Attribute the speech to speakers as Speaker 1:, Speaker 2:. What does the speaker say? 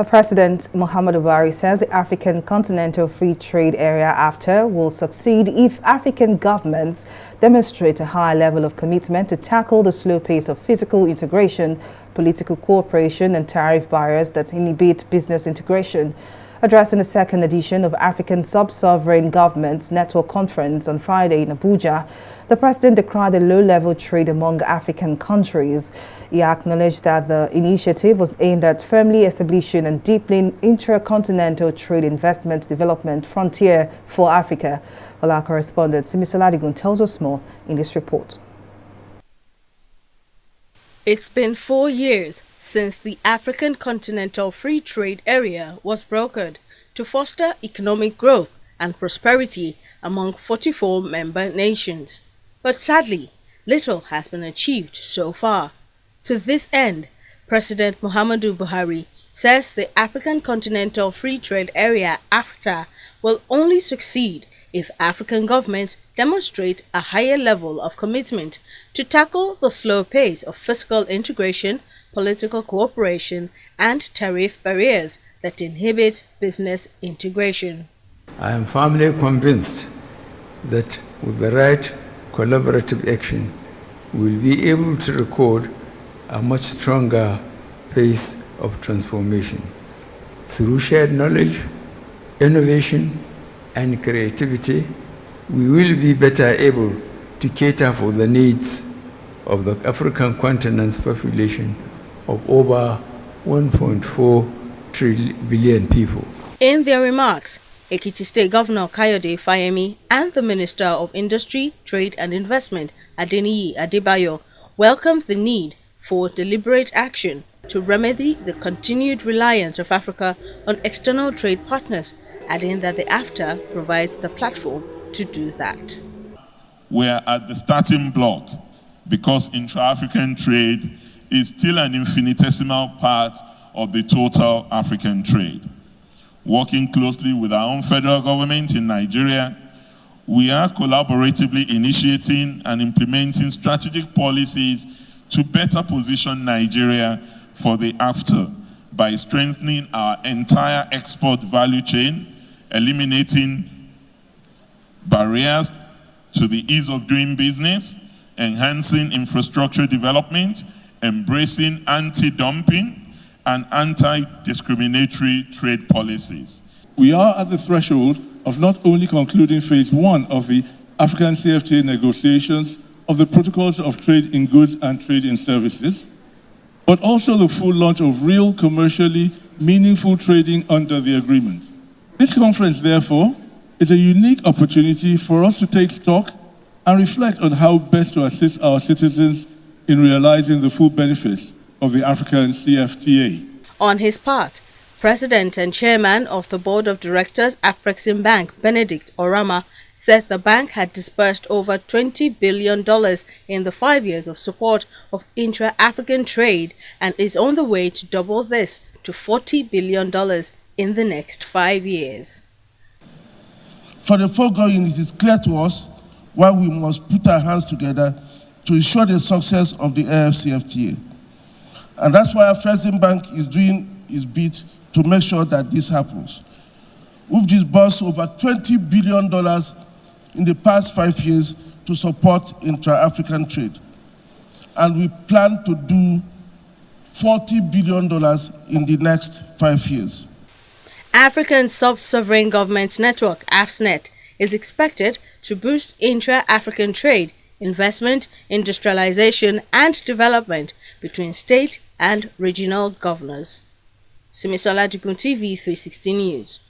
Speaker 1: President Muhammadu Buhari says the African Continental Free Trade Area (AFTA) will succeed if African governments demonstrate a high level of commitment to tackle the slow pace of physical integration, political cooperation and tariff barriers that inhibit business integration. Addressing the second edition of African Sub-Sovereign Governments Network Conference on Friday in Abuja, the president decried the low-level trade among African countries. He acknowledged that the initiative was aimed at firmly establishing and deepening intercontinental trade investment development frontier for Africa. Well, our correspondent Simisola Adigun tells us more in this report.
Speaker 2: It's been 4 years since the African Continental Free Trade Area was brokered to foster economic growth and prosperity among 44 member nations. But sadly, little has been achieved so far. To this end, President Muhammadu Buhari says the African Continental Free Trade Area (AFTA) will only succeed if African governments demonstrate a higher level of commitment to tackle the slow pace of fiscal integration, political cooperation, and tariff barriers that inhibit business integration.
Speaker 3: I am firmly convinced that with the right collaborative action, we will be able to record a much stronger pace of transformation. Through shared knowledge, innovation, and creativity, we will be better able to cater for the needs of the African continent's population of over 1.4 billion people.
Speaker 2: In their remarks, Ekiti State Governor Kayode Fayemi and the Minister of Industry, Trade and Investment, Adeniyi Adebayo, welcomed the need for deliberate action to remedy the continued reliance of Africa on external trade partners, adding that the AFTA provides the platform to do that.
Speaker 4: We are at the starting block because intra-African trade is still an infinitesimal part of the total African trade. Working closely with our own federal government in Nigeria, we are collaboratively initiating and implementing strategic policies to better position Nigeria for the AFTA by strengthening our entire export value chain, eliminating barriers to the ease of doing business, enhancing infrastructure development, embracing anti-dumping and anti-discriminatory trade policies.
Speaker 5: We are at the threshold of not only concluding phase 1 of the African CFTA negotiations of the protocols of trade in goods and trade in services, but also the full launch of real commercially meaningful trading under the agreement. This conference, therefore, is a unique opportunity for us to take stock and reflect on how best to assist our citizens in realizing the full benefits of the African CFTA.
Speaker 2: On his part, President and Chairman of the Board of Directors Afrexim Bank, Benedict Orama, said the bank had disbursed over $20 billion in the 5 years of support of intra-African trade and is on the way to double this to $40 billion in the next 5 years.
Speaker 6: For the foregoing, it is clear to us why we must put our hands together to ensure the success of the AFCFTA. And that's why Afrexim Bank is doing its bit to make sure that this happens. We've disbursed over $20 billion in the past 5 years to support intra-African trade. And we plan to do $40 billion in the next 5 years.
Speaker 2: African Sub-Sovereign Governments Network, AFCFTA, is expected to boost intra-African trade, investment, industrialization and development between state and regional governors. Simisola Adigun, TV 360 News.